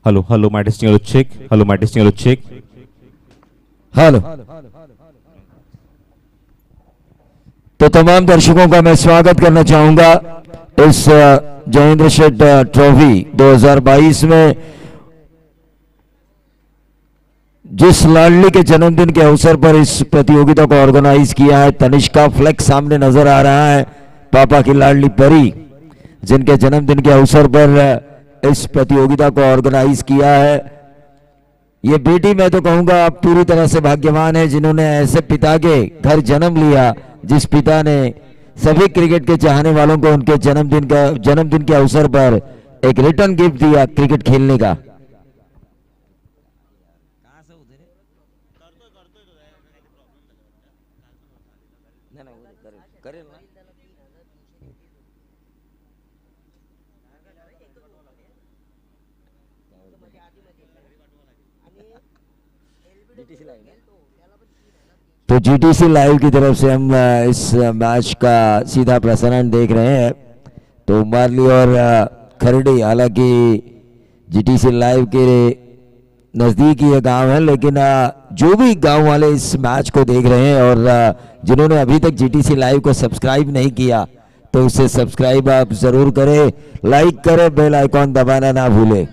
Hello, my testing, hello, check. Hello, my testing, hello, check. Hello. तो तमाम दर्शकों का मैं स्वागत करना चाहूंगा इस जयेंद्र शेठ ट्रॉफी 2022 में, जिस लाडली के जन्मदिन के अवसर पर इस प्रतियोगिता को ऑर्गेनाइज किया है। तनिष्का फ्लेक्स सामने नजर आ रहा है, पापा की लाडली परी, जिनके जन्मदिन के अवसर पर इस प्रतियोगिता को ऑर्गेनाइज किया है। ये बेटी, मैं तो कहूंगा आप पूरी तरह से भाग्यवान है जिन्होंने ऐसे पिता के घर जन्म लिया, जिस पिता ने सभी क्रिकेट के चाहने वालों को उनके जन्मदिन के अवसर पर एक रिटर्न गिफ्ट दिया क्रिकेट खेलने का। तो जीटीसी लाइव की तरफ से हम इस मैच का सीधा प्रसारण देख रहे हैं। तो उमारली और खरड़ी, हालांकि जीटीसी लाइव के नज़दीक ये गांव है, लेकिन जो भी गांव वाले इस मैच को देख रहे हैं और जिन्होंने अभी तक जीटीसी लाइव को सब्सक्राइब नहीं किया, तो उसे सब्सक्राइब आप ज़रूर करें, लाइक करें, बेल आइकॉन दबाना ना भूलें।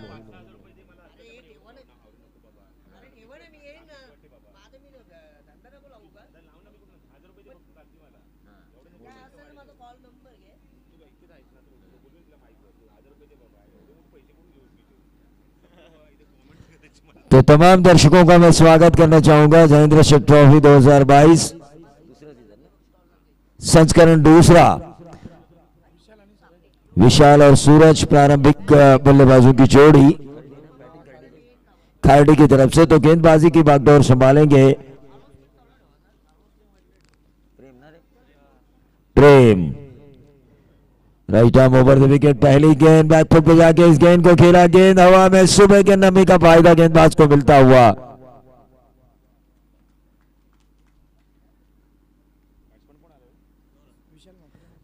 तो तमाम दर्शकों का मैं स्वागत करना चाहूंगा जयेंद्र शेठ ट्रॉफी 2022 संस्करण दूसरा। विशाल और सूरज प्रारंभिक बल्लेबाजों की जोड़ी खारडी की तरफ से। तो गेंदबाजी की बागडोर संभालेंगे Prem. Right arm over the wicket, पहली गेंद बैकफुट पे जाके इस गेंद को खेला, गेंद हवा में, सुबह के नमी का फायदा गेंदबाज को मिलता हुआ।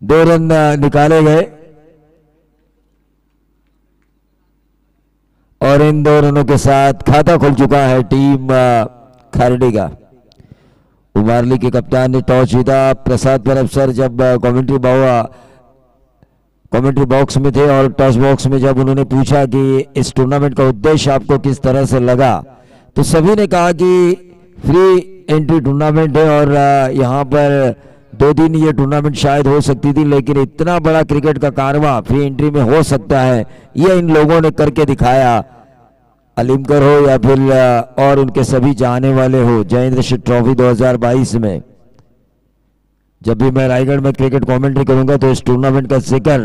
दो रन निकाले गए और इन 2 रनों के साथ खाता खुल चुका है टीम खारडी का। उमारली के कप्तान ने टॉस जीता। प्रसाद परब सर जब कमेंट्री बॉक्स में थे और टॉस बॉक्स में जब उन्होंने पूछा कि इस टूर्नामेंट का उद्देश्य आपको किस तरह से लगा, तो सभी ने कहा कि फ्री एंट्री टूर्नामेंट है और यहाँ पर 2 दिन ये टूर्नामेंट शायद हो सकती थी, लेकिन इतना बड़ा क्रिकेट का कारवां फ्री एंट्री में हो सकता है, ये इन लोगों ने करके दिखाया। अलीमकर हो या फिर और उनके सभी चाहने वाले हो, जयेंद्र शेठ ट्रॉफी 2022 में जब भी मैं रायगढ़ में क्रिकेट कमेंट्री करूंगा तो इस टूर्नामेंट का जिक्र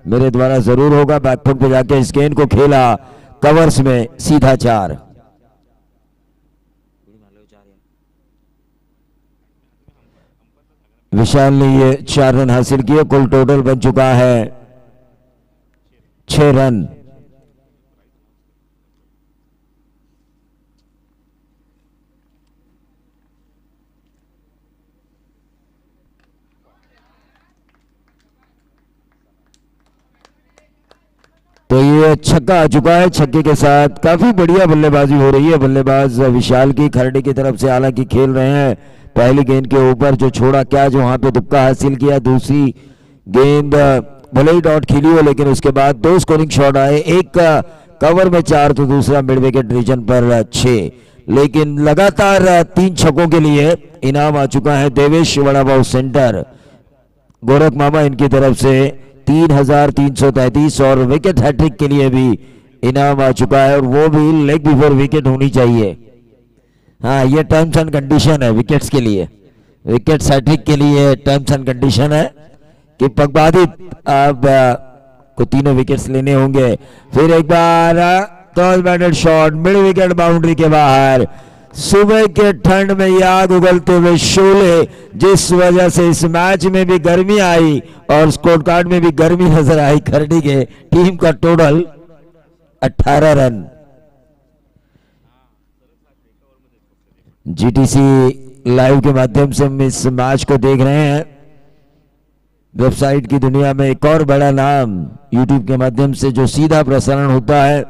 मेरे द्वारा जरूर होगा। बैकफुट पे जाके इस गेंद को खेला, कवर्स में सीधा 4। विशाल ने ये 4 रन हासिल किए, कुल टोटल बन चुका है 6 रन। तो ये छक्का आ चुका है, छक्के के साथ काफी बढ़िया बल्लेबाजी हो रही है बल्लेबाज विशाल की खरड़ी की तरफ से। हालांकि खेल रहे हैं पहली गेंद के ऊपर जो छोड़ा क्या, जो वहां पे तुक्का हासिल किया। दूसरी गेंद भले ही डॉट खेली हो, लेकिन उसके बाद 2 स्कोरिंग शॉट आए, एक कवर में 4 तो दूसरा मिड विकेट रीजन पर 6। लेकिन लगातार 3 छक्कों के लिए इनाम आ चुका है देवेश वड़ा पाव सेंटर गोरख मामा इनकी तरफ से 3333 और विकेट हैट्रिक के लिए भी इनाम आ चुका है, और वो भी लेग बिफोर विकेट होनी चाहिए। हाँ, ये टर्म्स एंड कंडीशन है विकेट्स के लिए, विकेट हैट्रिक के लिए टर्म्स एंड कंडीशन है कि पगबाधित अब को 3 विकेट्स लेने होंगे। फिर एक बार cross batted shot, mid wicket boundary के बाहर। सुबह के ठंड में ये आग उगलते हुए शोले, जिस वजह से इस मैच में भी गर्मी आई और स्कोर कार्ड में भी गर्मी नजर आई खरड़ी के। टीम का टोटल 18 रन। जीटीसी लाइव के माध्यम से हम इस मैच को देख रहे हैं। वेबसाइट की दुनिया में एक और बड़ा नाम यूट्यूब के माध्यम से जो सीधा प्रसारण होता है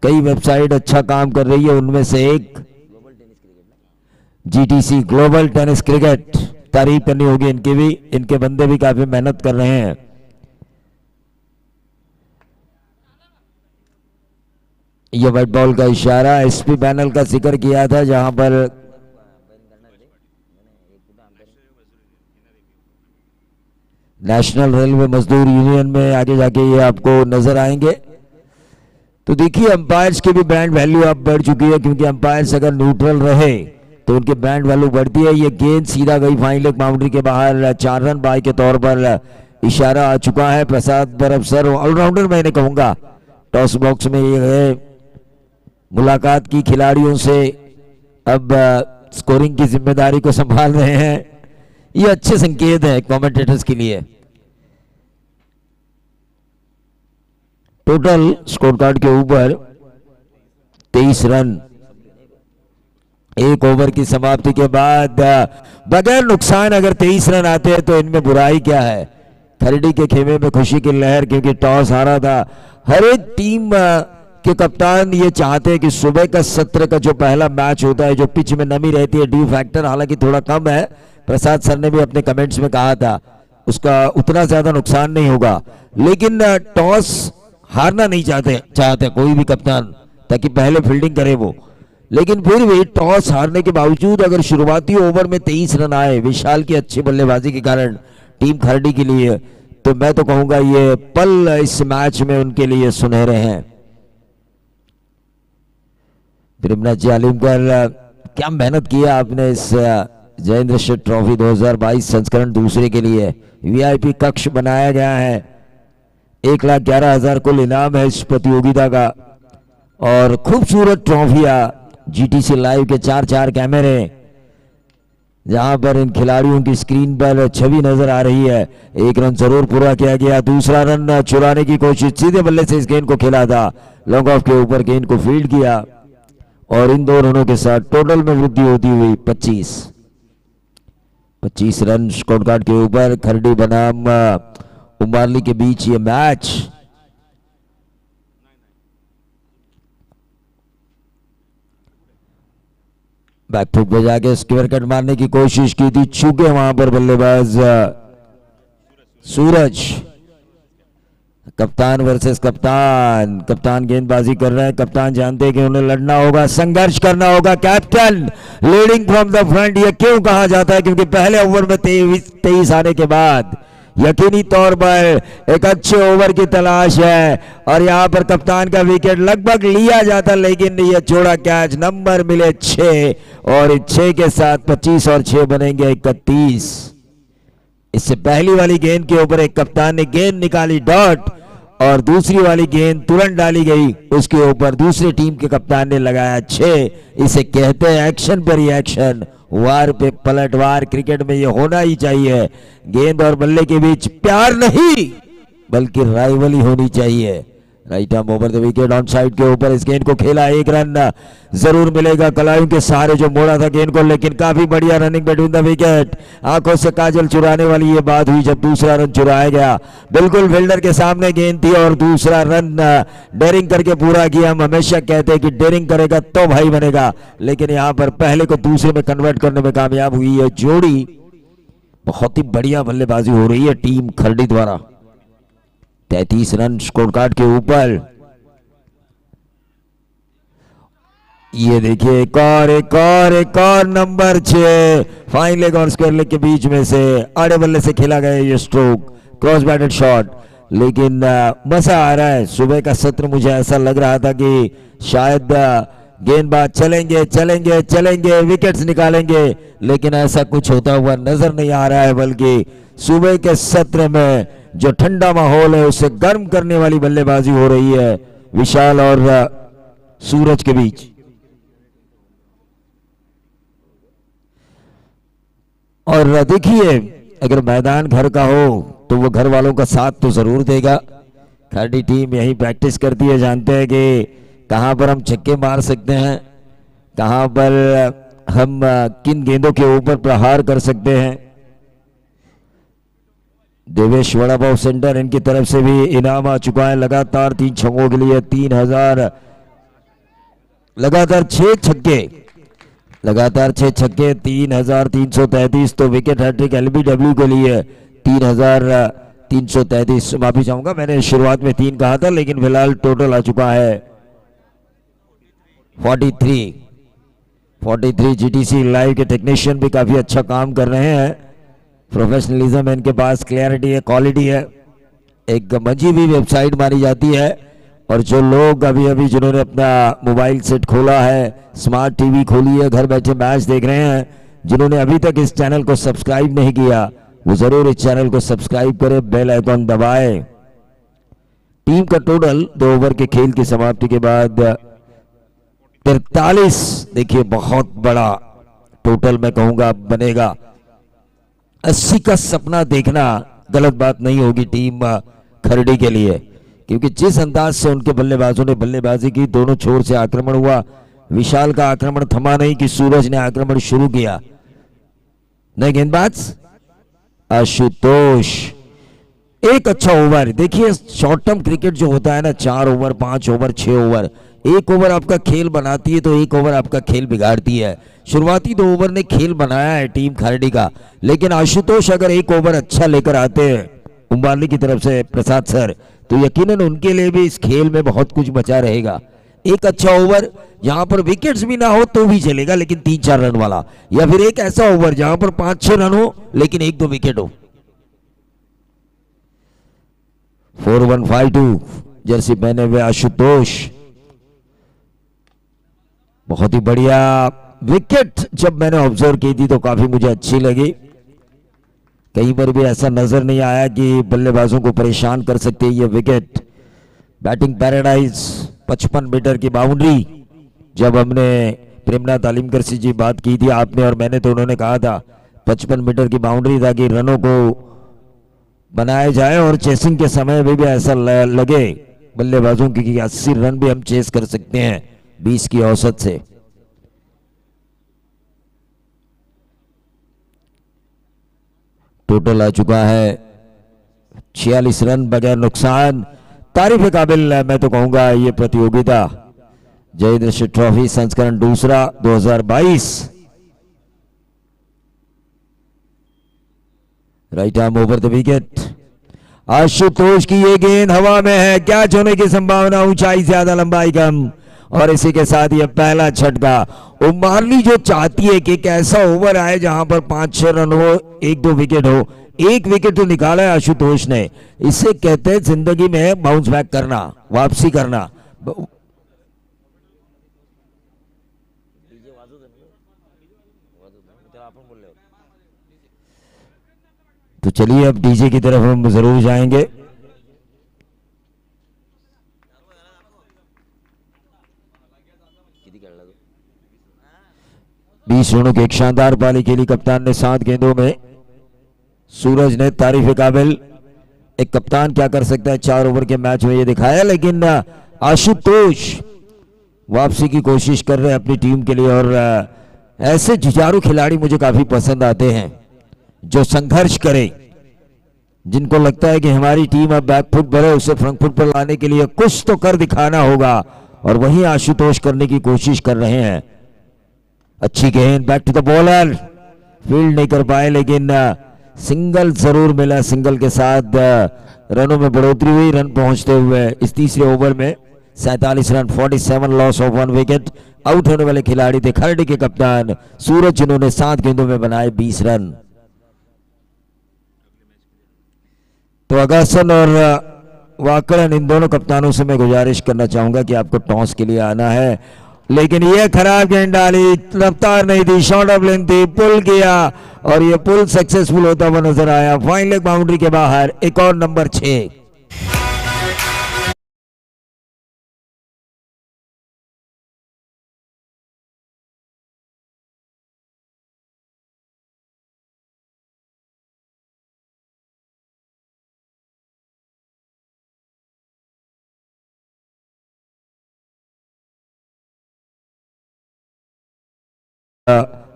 कई वेबसाइट अच्छा काम कर रही है, उनमें से एक जीटीसी ग्लोबल टेनिस क्रिकेट। तारीफ करनी होगी इनकी भी, इनके बंदे भी काफी मेहनत कर रहे हैं। ये व्हाइट बॉल का इशारा एसपी पैनल का जिक्र किया था, जहां पर नेशनल रेलवे मजदूर यूनियन में आगे जाके ये आपको नजर आएंगे। तो देखिए अंपायर्स की भी ब्रांड वैल्यू अब बढ़ चुकी है, क्योंकि अंपायर्स अगर न्यूट्रल रहे तो उनकी ब्रांड वैल्यू बढ़ती है। ये गेंद सीधा गई फाइन लेग बाउंड्री के बाहर, 4 रन बाय के तौर पर इशारा आ चुका है। प्रसाद बरफ सर ऑलराउंडर मैंने कहूंगा, टॉस बॉक्स में ये गए, मुलाकात की खिलाड़ियों से, अब स्कोरिंग की जिम्मेदारी को संभाल रहे हैं। ये अच्छे संकेत है कमेंटेटर्स के लिए। टोटल स्कोर कार्ड के ऊपर 23 रन। एक ओवर की समाप्ति के बाद बगैर नुकसान अगर 23 रन आते हैं तो इनमें बुराई क्या है। खरीडी के खेमे में खुशी की लहर, क्योंकि टॉस हारा था। हर एक टीम के कप्तान ये चाहते हैं कि सुबह का सत्र का जो पहला मैच होता है, जो पिच में नमी रहती है, ड्यू फैक्टर हालांकि थोड़ा कम है, प्रसाद सर ने भी अपने कमेंट्स में कहा था, उसका उतना ज्यादा नुकसान नहीं होगा, लेकिन टॉस हारना नहीं चाहते कोई भी कप्तान, ताकि पहले फील्डिंग करे वो। लेकिन फिर भी टॉस हारने के बावजूद अगर शुरुआती ओवर में 23 रन आए विशाल की अच्छी बल्लेबाजी के कारण टीम खरडी के लिए, तो मैं तो कहूंगा ये पल इस मैच में उनके लिए सुनहरे हैं। त्रिमना जालिमकर, क्या मेहनत किया आपने इस जयेंद्र शेठ ट्रॉफी 2022 संस्करण दूसरे के लिए। वीआईपी कक्ष बनाया गया है, 1,11,000 कुल इनाम है इस प्रतियोगिता का, और खूबसूरत ट्रॉफियां, जीटीसी लाइव के 4 कैमरे, जहां पर इन खिलाड़ियों की स्क्रीन पर छवि नजर आ रही है। एक रन जरूर पूरा किया गया। दूसरा रन चुराने की कोशिश, सीधे बल्ले से इस गेंद को खेला था, लॉन्ग ऑफ के ऊपर गेंद को फील्ड किया, और इन 2 रनों के साथ टोटल में वृद्धि होती हुई 25 रन स्कोर कार्ड के ऊपर। खरडी बनाम उमारली के बीच ये मैच। बैकफुट पे जाके स्क्वायर कट मारने की कोशिश की थी, चूके वहां पर बल्लेबाज सूरज। कप्तान वर्सेस कप्तान, कप्तान गेंदबाजी कर रहे हैं, कप्तान जानते हैं कि उन्हें लड़ना होगा, संघर्ष करना होगा। Captain leading from the front, ये क्यों कहा जाता है, क्योंकि पहले ओवर में 23 आने के बाद यकीनी तौर पर एक अच्छे ओवर की तलाश है, और यहां पर कप्तान का विकेट लगभग लिया जाता, लेकिन ये छोड़ा कैच। नंबर मिले 6, और 6 के साथ 25 और 6 बनेंगे 31। इससे पहली वाली गेंद के ऊपर एक कप्तान ने गेंद निकाली डॉट, और दूसरी वाली गेंद तुरंत डाली गई, उसके ऊपर दूसरी टीम के कप्तान ने लगाया 6। इसे कहते हैं एक्शन पर रिएक्शन, वार पे पलटवार। क्रिकेट में ये होना ही चाहिए। गेंद और बल्ले के बीच प्यार नहीं बल्कि राइवली होनी चाहिए। Right arm over the wicket on side के ऊपर इस गेंद को खेला, 1 रन जरूर मिलेगा। कलाइयों के सहारे जो मोड़ा था गेंद को, लेकिन काफी बढ़िया रनिंग बिटवीन द विकेट। आंखों से काजल चुराने वाली ये बात हुई जब दूसरा रन चुराया गया। बिल्कुल फील्डर के सामने गेंद थी, और दूसरा रन डेयरिंग करके पूरा किया। हम हमेशा कहते हैं कि डेयरिंग करेगा तो भाई बनेगा, लेकिन यहाँ पर पहले को दूसरे में कन्वर्ट करने में कामयाब हुई है जोड़ी। बहुत ही बढ़िया बल्लेबाजी हो रही है टीम खरडी द्वारा। 33 रन स्कोर कार्ड के ऊपर। ये देखिए एक और नंबर 6 फाइन लेग और स्क्वायर लेग के बीच में से आड़े बल्ले से खेला गया ये स्ट्रोक, क्रॉस बैटेड शॉट। लेकिन मजा आ रहा है। सुबह का सत्र मुझे ऐसा लग रहा था कि शायद गेंदबाज चलेंगे विकेट्स निकालेंगे, लेकिन ऐसा कुछ होता हुआ नजर नहीं आ रहा है, बल्कि सुबह के सत्र में जो ठंडा माहौल है उसे गर्म करने वाली बल्लेबाजी हो रही है विशाल और सूरज के बीच। और देखिए अगर मैदान घर का हो तो वो घर वालों का साथ तो जरूर देगा। खरडी टीम यही प्रैक्टिस करती है, जानते हैं कि कहां पर हम छक्के मार सकते हैं, कहां पर हम किन गेंदों के ऊपर प्रहार कर सकते हैं। देवेश वड़ा पाव सेंटर इनकी तरफ से भी इनाम आ चुका है लगातार 3 छक्कों के लिए। 3,000 लगातार 6 छक्के, लगातार 6 छक्के, 3,333। तो विकेट हैट्रिक एलबीडब्ल्यू के लिए 3,333। माफी चाहूंगा, मैंने शुरुआत में 3 कहा था, लेकिन फिलहाल टोटल आ चुका है 43। जीटीसी लाइव के टेक्नीशियन भी काफी अच्छा काम कर रहे हैं, प्रोफेशनलिज्म है इनके पास, क्लैरिटी है, क्वालिटी है, एक मंजी भी वेबसाइट मानी जाती है। और जो लोग अभी अभी जिन्होंने अपना मोबाइल सेट खोला है, स्मार्ट टीवी खोली है, घर बैठे मैच देख रहे हैं, जिन्होंने अभी तक इस चैनल को सब्सक्राइब नहीं किया वो जरूर इस चैनल को सब्सक्राइब करें, बेल आइकॉन दबाएं। टीम का टोटल 2 ओवर के खेल की समाप्ति के बाद 43। देखिए बहुत बड़ा टोटल मैं कहूंगा बनेगा। 80 का सपना देखना गलत बात नहीं होगी टीम खरड़ी के लिए, क्योंकि जिस अंदाज से उनके बल्लेबाजों ने बल्लेबाजी की, दोनों छोर से आक्रमण हुआ, विशाल का आक्रमण थमा नहीं कि सूरज ने आक्रमण शुरू किया। नए गेंदबाज आशुतोष, एक अच्छा ओवर। देखिए शॉर्ट टर्म क्रिकेट जो होता है ना, 4 ओवर, 5 ओवर, 6 ओवर, 1 ओवर आपका खेल बनाती है तो 1 ओवर आपका खेल बिगाड़ती है। शुरुआती 2 ओवर ने खेल बनाया है टीम खरड़ी का, लेकिन आशुतोष अगर 1 ओवर अच्छा लेकर आते हैं उम्बाली की तरफ से प्रसाद सर, तो यकीनन उनके लिए भी इस खेल में बहुत कुछ बचा रहेगा। एक अच्छा ओवर जहां पर विकेट्स भी ना हो तो भी चलेगा, लेकिन 3-4 रन वाला, या फिर एक ऐसा ओवर जहां पर 5-6 रन हो लेकिन 1-2 विकेट हो। 4152 जर्सी पहने हुए आशुतोष, बहुत ही बढ़िया विकेट। जब मैंने ऑब्जर्व की थी तो काफी मुझे अच्छी लगी, कहीं पर भी ऐसा नजर नहीं आया कि बल्लेबाजों को परेशान कर सकते ये विकेट। बैटिंग पैराडाइज 55 मीटर की बाउंड्री, जब हमने प्रेमनाथ तालीमकर सिंह जी बात की थी आपने और मैंने, तो उन्होंने कहा था 55 मीटर की बाउंड्री ताकि रनों को बनाया जाए और चेसिंग के समय में भी ऐसा लगे बल्लेबाजों की कि 80 रन भी हम चेस कर सकते हैं 20 की औसत से। टोटल आ चुका है 46 रन बगैर नुकसान। तारीफ काबिल मैं तो कहूंगा ये प्रतियोगिता जयेंद्र सिंह ट्रॉफी संस्करण दूसरा 2022। Right arm over the wicket. Ashutosh की ये गेंद हवा में है, कैच होने की संभावना, ऊंचाई ज्यादा लंबाई कम, और इसी के साथ ये पहला छटका। उम्बारली जो चाहती है कि एक ऐसा ओवर आए जहां पर 5-6 रन हो, 1-2 विकेट हो। 1 विकेट तो निकाला है आशुतोष ने, इसे कहते हैं जिंदगी में बाउंस बैक करना, वापसी करना। तो चलिए अब डीजे की तरफ हम जरूर जाएंगे। बीस रनों की एक शानदार पारी खेली कप्तान ने 7 गेंदों में। सूरज ने तारीफ काबिल, एक कप्तान क्या कर सकता है 4 ओवर के मैच में ये दिखाया, लेकिन आशुतोष वापसी की कोशिश कर रहे हैं अपनी टीम के लिए। और ऐसे जुझारू खिलाड़ी मुझे काफी पसंद आते हैं जो संघर्ष करे, जिनको लगता है कि हमारी टीम अब बैकफुट पर है, उसे फ्रंट फुट पर लाने के लिए कुछ तो कर दिखाना होगा, और वही आशुतोष करने की कोशिश कर रहे हैं। अच्छी गेंद, back to the bowler, field नहीं कर पाए लेकिन सिंगल जरूर मिला। सिंगल के साथ रनों में बढ़ोतरी हुई, रन पहुंचते हुए इस तीसरे ओवर में 47 run, 47 loss of 1 wicket. Out होने वाले खिलाड़ी थे खरड़ी के कप्तान सूरज, जिन्होंने 7 गेंदों में बनाए 20 रन। तो अगासन और वाकड़न, इन दोनों कप्तानों से मैं गुजारिश करना चाहूंगा कि आपको टॉस के लिए आना है, लेकिन ये खराब गेंद डाली, रफ्तार नहीं थी, शॉर्ट ऑफ लेंथ थी, पुल किया और ये पुल सक्सेसफुल होता हुआ नजर आया। फाइन लेग बाउंड्री के बाहर, एक और नंबर 6।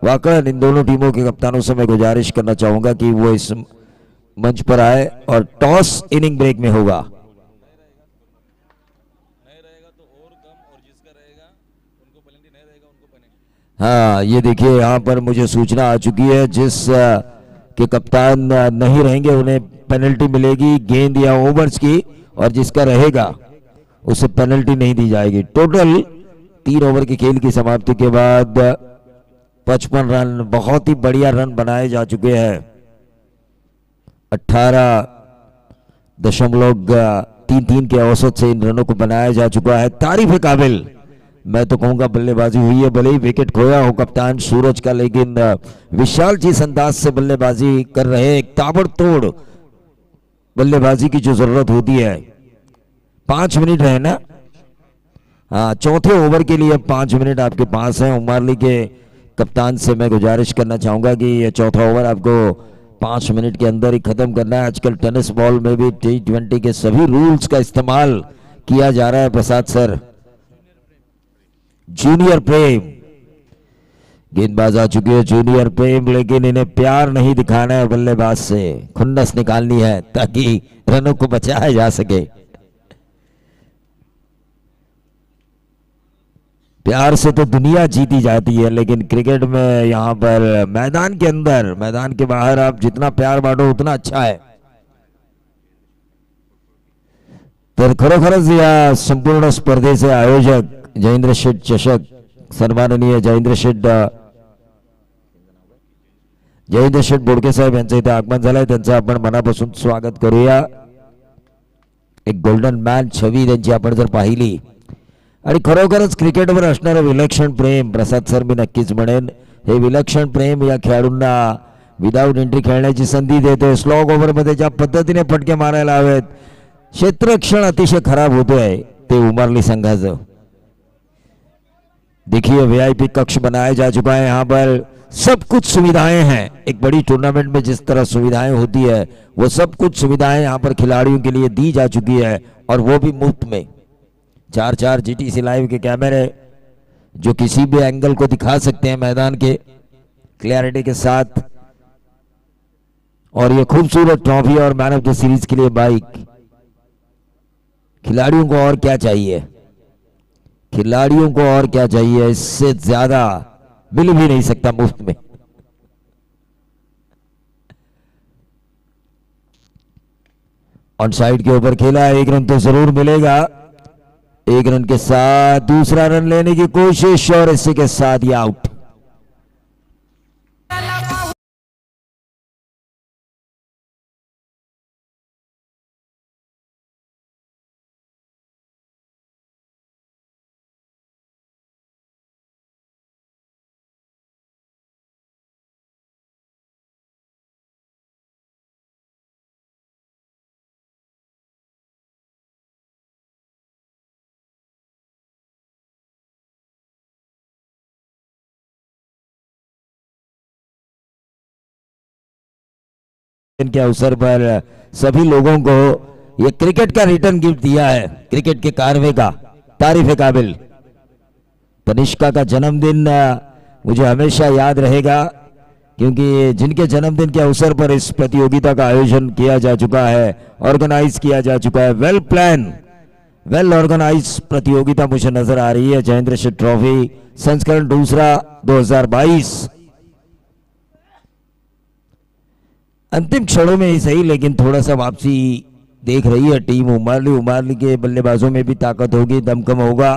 वाकई इन दोनों टीमों के कप्तानों से मैं गुजारिश करना चाहूंगा कि वो इस मंच पर आए, और टॉस इनिंग ब्रेक में होगा। हाँ, ये देखिए यहाँ पर मुझे सूचना आ चुकी है, जिस के कप्तान नहीं रहेंगे उन्हें पेनल्टी मिलेगी गेंद या ओवर्स की, और जिसका रहेगा उसे पेनल्टी नहीं दी जाएगी। टोटल 3 ओवर के खेल की समाप्ति के बाद 55 रन, बहुत ही बढ़िया रन बनाए जा चुके हैं। 18.33 के औसत से इन रनों को बनाया जा चुका है। तारीफ काबिल मैं तो कहूंगा बल्लेबाजी हुई है, भले ही विकेट खोया हो कप्तान सूरज का, लेकिन विशाल जिस अंदाज से बल्लेबाजी कर रहे हैं, एक ताबड़तोड़ बल्लेबाजी की जो जरूरत होती है। 5 मिनट है ना, हाँ, चौथे ओवर के लिए 5 मिनट आपके पास है। उमारली के कप्तान से मैं गुजारिश करना चाहूंगा कि ये चौथा ओवर आपको 5 मिनट के अंदर ही खत्म करना है। आजकल टेनिस बॉल में भी T20 के सभी रूल्स का इस्तेमाल किया जा रहा है प्रसाद सर। जूनियर प्रेम, गेंदबाज आ चुके हैं जूनियर प्रेम, लेकिन इन्हें प्यार नहीं दिखाना है बल्लेबाज से, खुन्नस निकालनी है ताकि रनों को बचाया जा सके। प्यार से तो दुनिया जीती जाती है, लेकिन क्रिकेट में यहाँ पर मैदान के अंदर, मैदान के बाहर आप जितना प्यार बांटो उतना अच्छा है। तर खरोखरच या संपूर्ण स्पर्धेचे आयोजक जयेंद्र शेठ चषक, सन्माननीय जयेंद्र शेठ बोडके साहेब यांचं इथे आगमन झालंय, त्यांचं आपण मनापासून स्वागत करूया। एक गोल्डन मॅन छवी त्यांची आपण जर पाहिली, आणि खरोखरच क्रिकेटवर असणारं विलक्षण प्रेम प्रसाद सर मी नक्कीच म्हणेन, हे विलक्षण प्रेम या खेळाडूंना विदाऊट एंट्री खेळण्याची संधी देते। स्लॉग ओव्हरमध्ये ज्या पद्धतीने फटके मारायला हवेत, क्षेत्ररक्षण अतिशय खराब होतोय ते उमारली संघाचं। देखिए वीआईपी कक्ष बनाया जा चुका है, यहाँ पर सब कुछ सुविधाएं हैं। एक बड़ी टूर्नामेंट में जिस तरह सुविधाएं होती है, वो सब कुछ सुविधाएं यहाँ पर खिलाड़ियों के लिए दी जा चुकी है, और वो भी मुफ्त में। 4 जीटीसी लाइव के कैमरे जो किसी भी एंगल को दिखा सकते हैं मैदान के क्लैरिटी के साथ, और ये खूबसूरत ट्रॉफी और मैन ऑफ द सीरीज के लिए बाइक। खिलाड़ियों को और क्या चाहिए, खिलाड़ियों को और क्या चाहिए, इससे ज्यादा मिल भी नहीं सकता मुफ्त में। ऑन साइड के ऊपर खेला है, 1 रन तो जरूर मिलेगा। 1 रन के साथ दूसरा रन लेने की कोशिश, और इसी के साथ ये आउट। के अवसर पर सभी लोगों को ये क्रिकेट का रिटर्न गिफ्ट दिया है, क्रिकेट के कारवे का, तारीफ काबिल। तनिष्का का जन्मदिन मुझे हमेशा याद रहेगा, क्योंकि जिनके जन्मदिन के अवसर पर इस प्रतियोगिता का आयोजन किया जा चुका है, ऑर्गेनाइज किया जा चुका है। वेल प्लान, वेल ऑर्गेनाइज प्रतियोगिता मुझे नजर आ रही है। जयेंद्र शेठ ट्रॉफी संस्करण 2 2022 अंतिम क्षणों में ही सही, लेकिन थोड़ा सा वापसी देख रही है टीम उमारली। उमारली के बल्लेबाजों में भी ताकत होगी, दमखम होगा।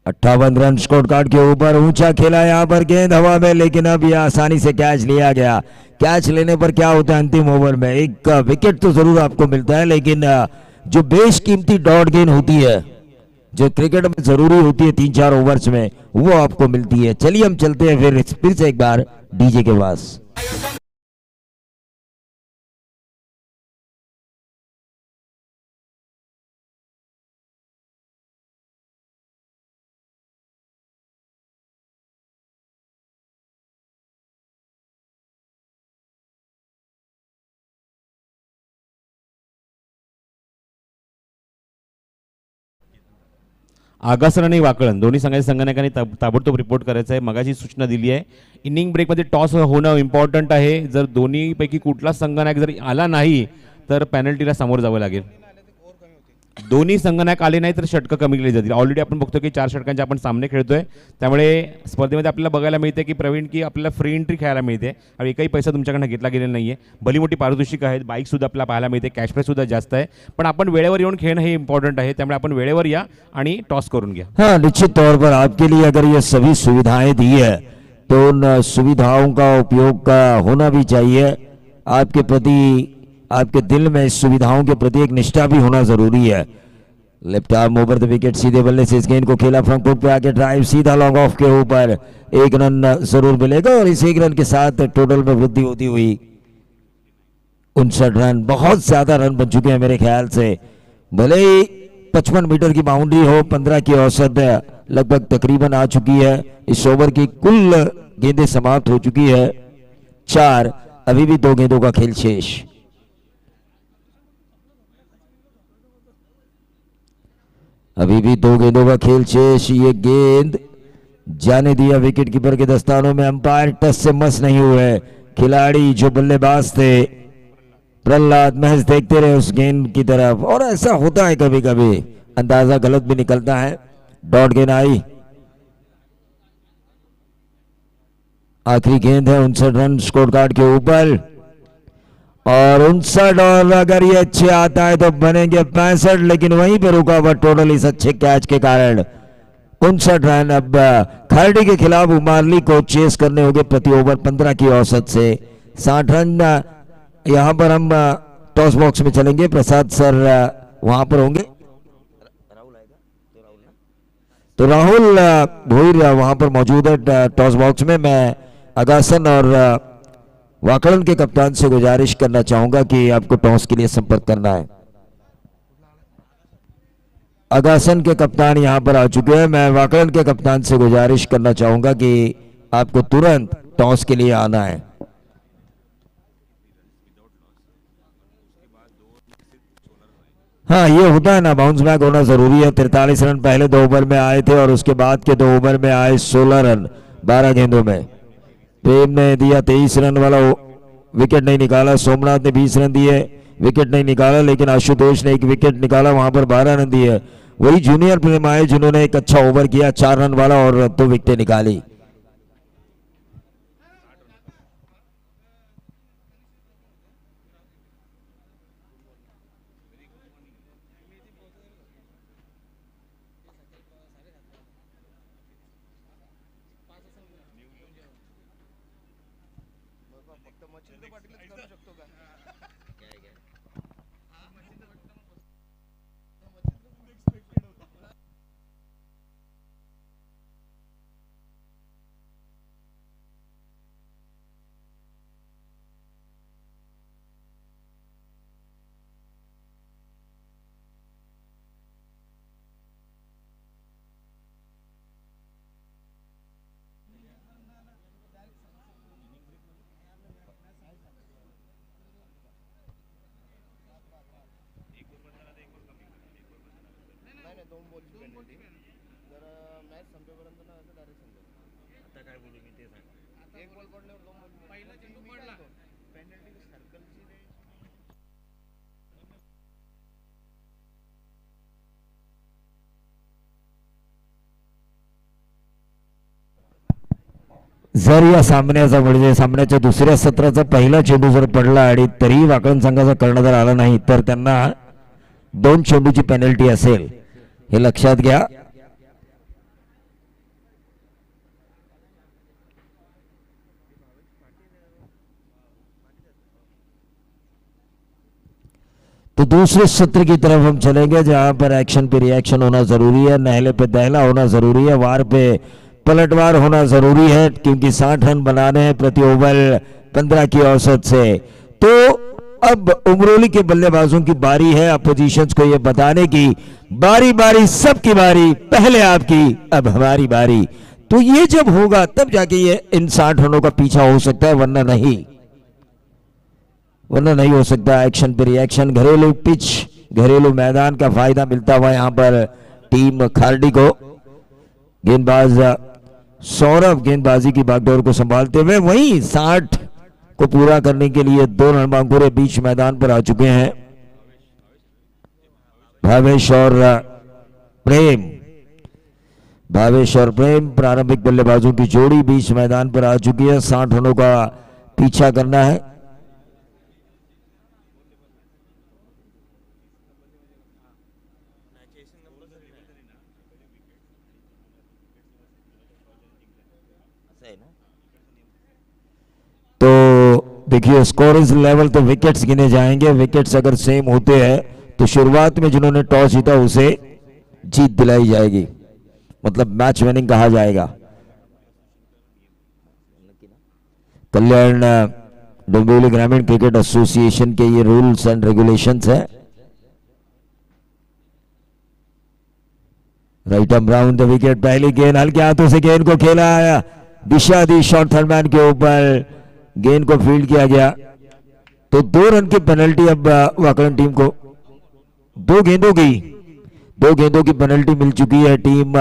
अट्ठावन रन स्कोर कार्ड के ऊपर, ऊंचा खेला यहाँ पर, गेंद हवा में, लेकिन अब यह आसानी से कैच लिया गया। कैच लेने पर क्या होता है अंतिम ओवर में, एक विकेट तो जरूर आपको मिलता है, लेकिन जो बेशकीमती डॉट गेंद होती है, जो क्रिकेट में जरूरी होती है 3-4 ओवर्स में, वो आपको मिलती है। चलिए हम चलते हैं फिर से एक बार डीजे के पास। आगासन आणि वाकळण दोन्ही संघाच्या संघनायकांनी ताबडतोब रिपोर्ट करायचं आहे. मगाची सूचना दिली आहे. इनिंग ब्रेकमध्ये टॉस होणं इम्पॉर्टंट आहे. जर दोन्हीपैकी कुठलाच संघनायक जर आला नाही तर पेनल्टीला सामोरं जावं लागेल. दोन्ही संघनायक आले नाही तर षटकं कमी केली जातील. ऑलरेडी आपण बघतो की 4 षटकांचे आपण सामने खेळतोय. त्यामुळे स्पर्धेमध्ये आपल्याला बघायला मिळते की प्रवीण की आपल्याला फ्री एंट्री खेळायला मिळते आणि एकही पैसा तुमच्याकडनं घेतला गेलेला नाही आहे. भली मोठी पारितोषिक आहेत, बाईकसुद्धा आपल्याला पाहायला मिळते, कॅश प्राईजसुद्धा जास्त आहे. पण आपण वेळेवर येऊन खेळणं हे इम्पॉर्टंट आहे. त्यामुळे आपण वेळेवर या आणि टॉस करून घ्या. हाँ, निश्चित तौर पर आपके लिए अगर ये सभी सुविधाएं दी है तो उन सुविधाओं का उपयोग का होना भी चाहिए. आपके प्रति, आपके दिल में इस सुविधाओं के प्रति एक निष्ठा भी होना जरूरी है. Left arm over the wicket, सीधे बल्ले से इस गेंद को खेला फ्रंट फुट पे आके ड्राइव सीधा लॉन्ग ऑफ के ऊपर. 1 रन जरूर मिलेगा और इस 1 रन के साथ टोटल में वृद्धि होती हुई 59 रन. बहुत ज्यादा रन बन चुके हैं मेरे ख्याल से. भले ही 55 मीटर की बाउंड्री हो, 15 की औसत लगभग तकरीबन आ चुकी है. इस ओवर की कुल गेंदें समाप्त हो चुकी है 4. अभी भी 2 गेंदों का खेल शेष. अभी भी 2 गेंदों का खेल शेष. ये गेंद जाने दिया विकेट कीपर के दस्तानों में. अंपायर टच से मस नहीं हुए. खिलाड़ी जो बल्लेबाज थे प्रहलाद महज देखते रहे उस गेंद की तरफ. और ऐसा होता है कभी कभी, अंदाजा गलत भी निकलता है. डॉट गेंद आई. आखिरी गेंद है. 59 रन स्कोर कार्ड के ऊपर और 59. और अगर ये अच्छे आता है तो बनेंगे 65, लेकिन वहीं पे रुका हुआ टोटल इस अच्छे कैच के कारण. 59 रन अब खरडी के खिलाफ उमारली को चेस करने होंगे प्रति ओवर 15 की औसत से. 60 रन. यहां पर हम टॉस बॉक्स में चलेंगे. प्रसाद सर वहां पर होंगे. तो राहुल भोईर वहां पर मौजूद है टॉस बॉक्स में. मैं अगासन और वाकड़न के कप्तान से गुजारिश करना चाहूंगा कि आपको टॉस के लिए संपर्क करना है. अगासन के कप्तान यहां पर आ चुके हैं. मैं वाकड़न के कप्तान से गुजारिश करना चाहूंगा कि आपको तुरंत टॉस के लिए आना है. हाँ, ये होता है ना, बाउंस बैक होना जरूरी है. 43 रन पहले 2 ओवर में आए थे और उसके बाद के 2 ओवर में आए 16 रन 12 गेंदों में. प्रेम ने दिया 23 रन वाला विकेट नहीं निकाला. सोमनाथ ने 20 रन दिए, विकेट नहीं निकाला. लेकिन आशुतोष ने 1 विकेट निकाला, वहां पर 12 रन दिए. वही जूनियर प्रेम आए जिन्होंने एक अच्छा ओवर किया 4 रन वाला और 2 विकेटें निकाली. जर या सामन्याचा म्हणजे सामन्याच्या दुसऱ्या सत्राचा पहिला चेंडू जर पडला आणि तरी वाकण संघाचा कर्णधार आला नाही तर त्यांना 2 चेंडूची पेनल्टी असेल, हे लक्षात घ्या. तो दूसरे सत्र की तरफ हम चलेंगे जहां पर एक्शन पे रिएक्शन होना जरूरी है, नहले पे दहला होना जरूरी है, वार पे पलटवार होना जरूरी है, क्योंकि 60 रन बनाने हैं प्रति ओवर 15 की औसत से. तो अब उमरोली के बल्लेबाजों की बारी है अपोजिशंस को ये बताने की, बारी बारी सबकी बारी, पहले आपकी अब हमारी बारी. तो ये जब होगा तब जाके ये इन 60 रनों का पीछा हो सकता है, वरना नहीं हो सकता. एक्शन पे रिएक्शन, घरेलू पिच, घरेलू मैदान का फायदा मिलता हुआ यहाँ पर टीम खारडी को। गेंदबाज सौरभ गेंदबाजी की बागडोर को संभालते हुए वहीं 60 को पूरा करने के लिए 2 रन बांकुरे बीच मैदान पर आ चुके हैं। भावेश और प्रेम प्रारंभिक बल्लेबाजों की जोड़ी बीच मैदान पर आ चुकी है। 60 रनों का पीछा करना है। तो देखिए स्कोरेज लेवल तो विकेट्स गिने जाएंगे। विकेट्स अगर सेम होते हैं तो शुरुआत में जिन्होंने टॉस जीता उसे जीत दिलाई जाएगी, मतलब मैच विनिंग कहा जाएगा। कल्याण डोंबिवली ग्रामीण क्रिकेट एसोसिएशन के ये रूल्स एंड रेगुलेशंस है। Right arm round the wicket, पहली गेंद हल्के हाथों से गेंद को खेला आया, दिशा दी शॉर्ट थर्डमैन के ऊपर, गेंद को फील्ड किया गया। तो 2 रन की पेनल्टी अब वाकलन टीम को। 2 गेंदों की पेनल्टी मिल चुकी है टीम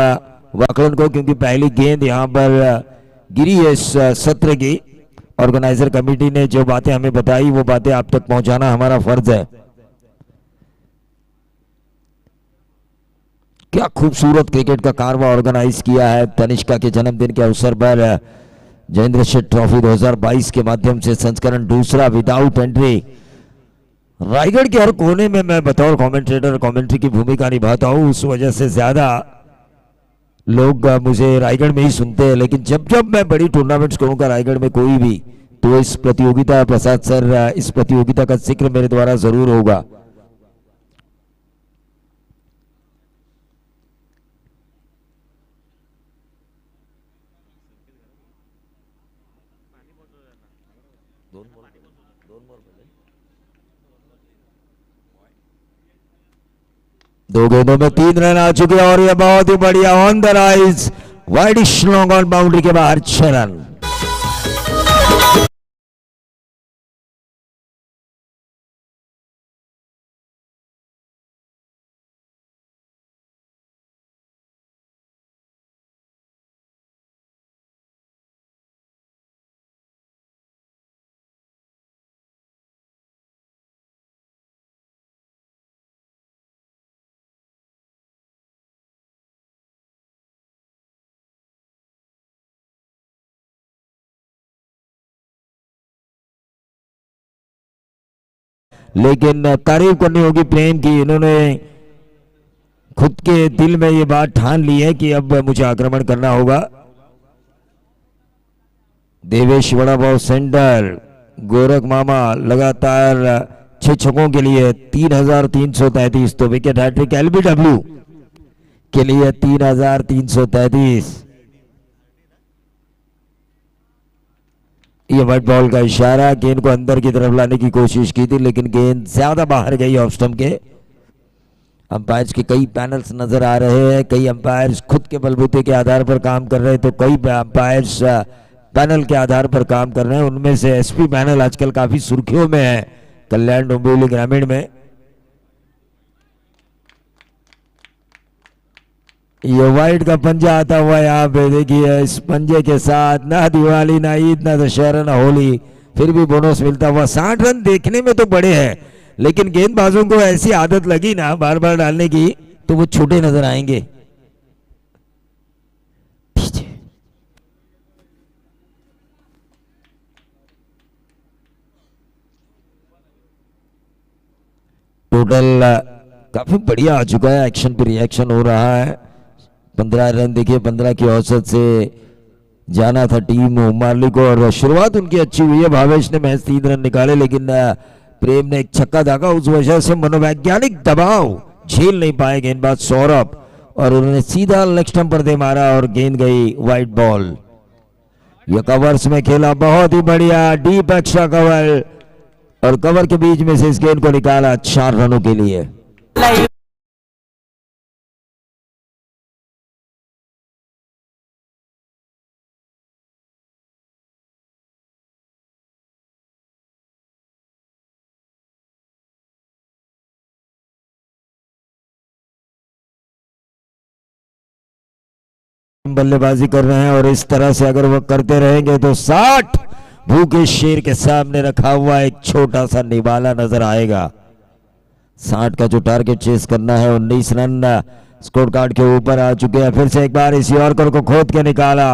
वाकलन को, क्योंकि पहली गेंद यहां पर गिरी है इस सत्र की। ऑर्गेनाइजर कमेटी ने जो बातें हमें बताई वो बातें आप तक पहुंचाना हमारा फर्ज है। क्या खूबसूरत क्रिकेट का कारवा ऑर्गेनाइज किया है तनिष्का के जन्मदिन के अवसर पर। जयेंद्र शेठ ट्रॉफी 2022 के माध्यम से संस्करण दूसरा विदाउट एंट्री। रायगढ़ के हर कोने में मैं बतौर कमेंटेटर कमेंट्री की भूमिका निभाता हूं, उस वजह से ज्यादा लोग मुझे रायगढ़ में ही सुनते हैं। लेकिन जब जब मैं बड़ी टूर्नामेंट्स करूंगा रायगढ़ में कोई भी, तो इस प्रतियोगिता, प्रसाद सर, इस प्रतियोगिता का जिक्र मेरे द्वारा जरूर होगा। दो गेंदों में 3 रन आ चुके हैं और यह बहुत ही बढ़िया on the rise, wide long on boundary के बाहर 6 रन। लेकिन तारीफ करनी होगी प्रेम की, इन्होंने खुद के दिल में ये बात ठान ली है कि अब मुझे आक्रमण करना होगा। देवेश बड़ा भाव सेंटर, गोरख मामा लगातार 6 छक्कों के लिए 3333। तो विकेट हैट्रिक एलबीडब्ल्यू के लिए 3333। ये व्हाइट बॉल का इशारा, गेंद को अंदर की तरफ लाने की कोशिश की थी लेकिन गेंद ज्यादा बाहर गई ऑफ स्टंप के। अंपायर्स के कई पैनल्स नजर आ रहे हैं, कई अंपायर्स खुद के बलबूते के आधार पर काम कर रहे हैं, तो कई अंपायर्स पैनल के आधार पर काम कर रहे हैं। उनमें से एसपी पैनल आजकल काफी सुर्खियों में है कल्याण डोंबिवली ग्रामीण में। ये वाइट का पंजा आता हुआ यहाँ पे देखिए, इस पंजे के साथ ना दिवाली ना ईद ना दशहरा ना होली, फिर भी बोनस मिलता हुआ। 60 रन देखने में तो बड़े हैं लेकिन गेंदबाजों को ऐसी आदत लगी ना बार बार डालने की, तो वो छोटे नजर आएंगे। टोटल काफी बढ़िया आ चुका है, एक्शन पे रिएक्शन हो रहा है। 15 रन देखिए, 15 की औसत से जाना था टीम उमारली को और शुरुआत उनकी अच्छी हुई है। भावेश ने महज 3 रन निकाले लेकिन प्रेम ने एक छक्का दागा, उस वजह से मनोवैज्ञानिक दबाव झेल नहीं पाए गेंदबाज सौरभ और उन्होंने सीधा लेग स्टंप पर दे मारा और गेंद गई वाइड बॉल। यह कवर्स में खेला, बहुत ही बढ़िया डीप एक्स्ट्रा कवर और कवर के बीच में से इस गेंद को निकाला 4 रनों के लिए। बल्लेबाजी कर रहे हैं और इस तरह से अगर वो करते रहेंगे तो 60 भूखे शेर के सामने रखा हुआ एक छोटा सा निवाला नजर आएगा। 60 का जो टारगेट चेस करना है, 19 रन स्कोर कार्ड के ऊपर आ चुके हैं। फिर से एक बार इस यॉर्कर को खोद के निकाला।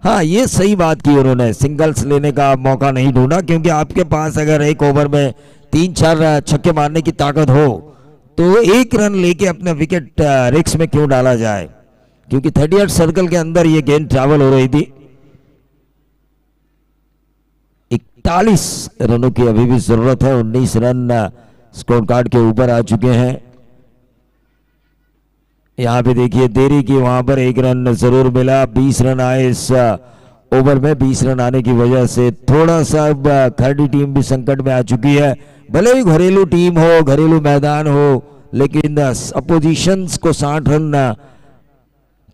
हाँ, ये सही बात की उन्होंने, सिंगल्स लेने का मौका नहीं ढूंढा, क्योंकि आपके पास अगर एक ओवर में 3-4 छक्के मारने की ताकत हो तो 1 रन लेके अपना विकेट रिस्क में क्यों डाला जाए, क्योंकि 38 सर्कल के अंदर ये गेंद ट्रैवल हो रही थी। 41 रनों की अभी भी जरूरत है। 19 रन स्कोर कार्ड के ऊपर आ चुके हैं। यहां पे देखिए देरी की, वहां पर 1 रन जरूर मिला। 20 रन आए इस ओवर में। 20 रन आने की वजह से थोड़ा सा खरडी टीम भी संकट में आ चुकी है। भले ही घरेलू टीम हो, घरेलू मैदान हो, लेकिन अपोजिशंस को 60 रन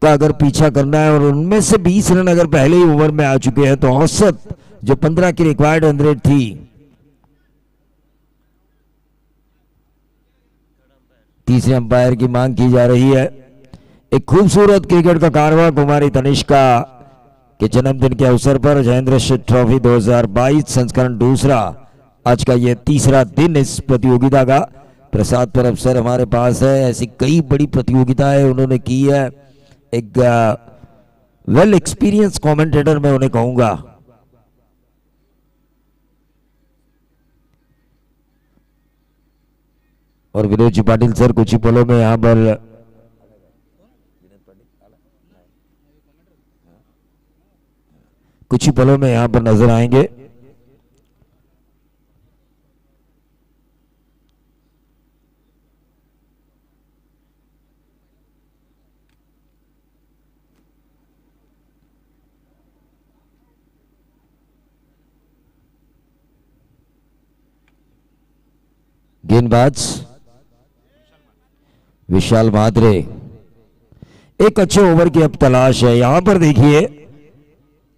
का अगर पीछा करना है और उनमें से 20 रन अगर पहले ही ओवर में आ चुके हैं तो औसत जो 15 की रिक्वायर्ड रन रेट थी, तीसरे अंपायर की मांग की जा रही है। एक खूबसूरत क्रिकेट का कारवां कुमारी तनिष्का के जन्मदिन के अवसर पर जयेंद्र शेठ ट्रॉफी 2022 संस्करण दूसरा, आज का यह तीसरा दिन इस प्रतियोगिता का। प्रसाद परब सर हमारे पास है। ऐसी कई बड़ी प्रतियोगिताएं उन्होंने की है। एक वेल एक्सपीरियंस कमेंटेटर मैं उन्हें कहूंगा। और विनोद जी पाटिल सर कुछ ही पलों में यहां पर नजर आएंगे। गेंदबाज विशाल म्हात्रे। एक अच्छे ओवर की अब तलाश है। यहां पर देखिए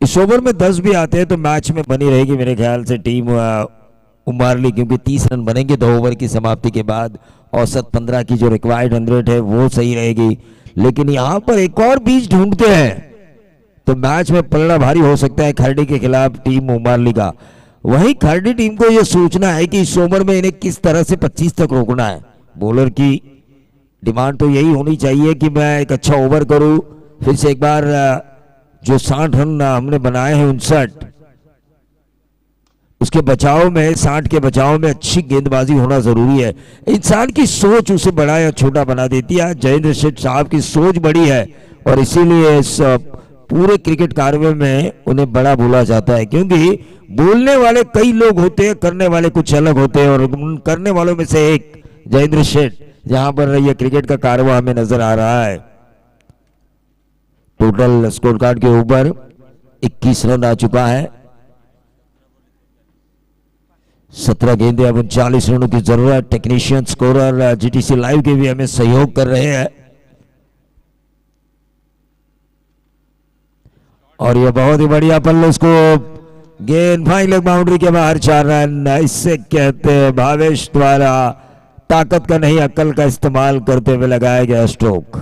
इस ओवर में 10 भी आते हैं तो मैच में बनी रहेगी मेरे ख्याल से टीम उमारली, क्योंकि 30 रन बनेंगे 2 ओवर की समाप्ति के बाद। औसत 15 की जो रिक्वायर्ड रन रेट है वो सही रहेगी। लेकिन यहां पर एक और बीच ढूंढते हैं तो मैच में पलड़ा भारी हो सकता है खरडी के खिलाफ टीम उमारली का। वहीं खरडी टीम को यह सोचना है कि इस ओवर में इन्हें किस तरह से 25 तक रोकना है। बॉलर की डिमांड तो यही होनी चाहिए कि मैं एक अच्छा ओवर करूं। फिर से एक बार जो 60 रन हमने बनाए हैं 59, उसके बचाव में 60 के बचाव में अच्छी गेंदबाजी होना जरूरी है। इंसान की सोच उसे बड़ा या छोटा बना देती है। जयेंद्र शेठ साहब की सोच बड़ी है और इसीलिए इस पूरे क्रिकेट कारवे में उन्हें बड़ा बोला जाता है, क्योंकि बोलने वाले कई लोग होते हैं, करने वाले कुछ अलग होते हैं। और उन करने वालों में से एक जयेंद्र शेठ, जहां पर यह क्रिकेट का कारवा हमें नजर आ रहा है। टोटल स्कोर कार्ड के ऊपर 21 रन आ चुका है। 17 गेंदे, अब 39 रनों की जरूरत। टेक्नीशियन स्कोरर जीटीसी लाइव के भी हमें सहयोग कर रहे हैं। और यह बहुत ही बढ़िया पल्ले को गेंद फाइन लेग बाउंड्री के बाहर 4 रन। इससे कहते हैं भावेश द्वारा ताकत का नहीं अक्ल का इस्तेमाल करते हुए लगाया गया स्ट्रोक।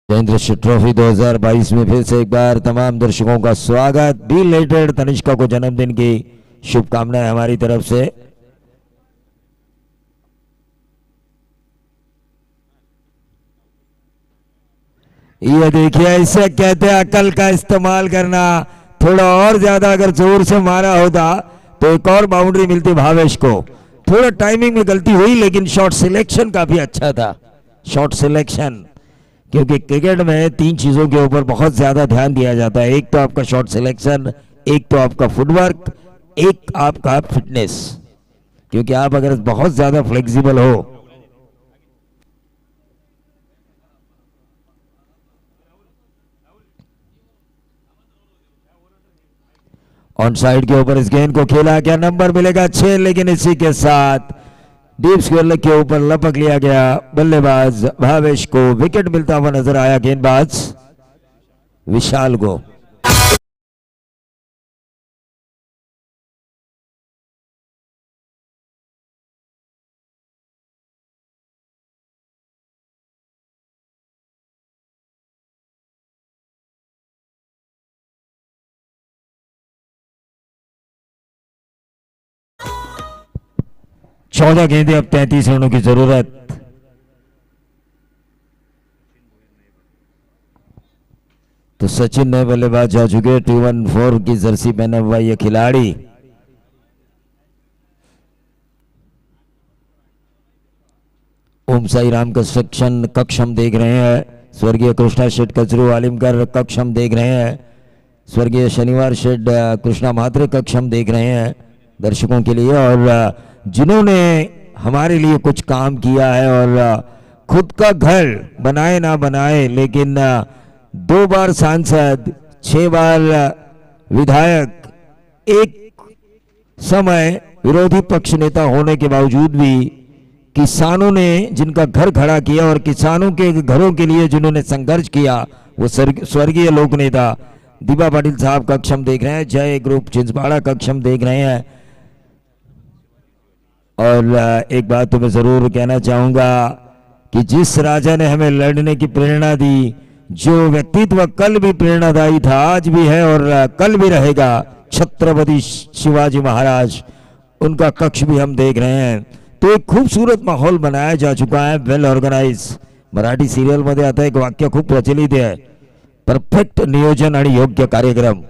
जयेंद्र शेठ ट्रॉफी 2022 में फिर से एक बार तमाम दर्शकों का स्वागत। बिलेटेड तनिष्का को जन्मदिन की शुभकामनाएं हमारी तरफ से। ये देखिए, इसे कहते हैं अकल का इस्तेमाल करना। थोड़ा और ज्यादा अगर जोर से मारा होता तो एक और बाउंड्री मिलती भावेश को। थोड़ा टाइमिंग में गलती हुई, लेकिन शॉट सिलेक्शन काफी अच्छा था। शॉट सिलेक्शन, क्योंकि क्रिकेट में 3 चीजों के ऊपर बहुत ज्यादा ध्यान दिया जाता है। एक तो आपका शॉट सिलेक्शन, एक तो आपका फुटवर्क, एक आपका फिटनेस। क्योंकि आप अगर बहुत ज्यादा फ्लेक्सिबल हो ऑन साइड के ऊपर इस गेंद को खेला, क्या नंबर मिलेगा? 6। लेकिन इसी के साथ डीप स्क्वायर लेग के ऊपर लपक लिया गया। बल्लेबाज भावेश को विकेट मिलता हुआ नजर आया, गेंदबाज विशाल को। चौदह गेंदें, अब 33 रनों की जरूरत। तो सचिन नए बल्लेबाज जा चुके, 214 की जर्सी पहने हुआ ये खिलाड़ी। ओम साई राम कंस्ट्रक्शन कक्ष हम देख रहे हैं, स्वर्गीय कृष्णा शेठ कचरू आलिमगर कक्ष हम देख रहे हैं, स्वर्गीय शनिवार शेठ कृष्णा महात्रे कक्ष हम देख रहे हैं दर्शकों के लिए। और जिन्होंने हमारे लिए कुछ काम किया है और खुद का घर बनाए ना बनाए, लेकिन 2 बार सांसद, 6 बार विधायक, एक समय विरोधी पक्ष नेता होने के बावजूद भी किसानों ने जिनका घर खड़ा किया और किसानों के घरों के लिए जिन्होंने संघर्ष किया, वो स्वर्गीय लोक नेता दीपा पाटिल साहब कक्ष हम देख रहे हैं, जय ग्रुप छिंदवाड़ा कक्ष हम देख रहे हैं। और एक बात तो मैं जरूर कहना चाहूंगा कि जिस राजा ने हमें लड़ने की प्रेरणा दी, जो व्यक्तित्व कल भी प्रेरणादायी था, आज भी है और कल भी रहेगा, छत्रपति शिवाजी महाराज, उनका कक्ष भी हम देख रहे हैं। तो एक खूबसूरत माहौल बनाया जा चुका है, वेल ऑर्गनाइज। मराठी सिरियल मध्ये आता एक वाक्य खूप प्रचलित आहे, परफेक्ट नियोजन आणि योग्य कार्यक्रम।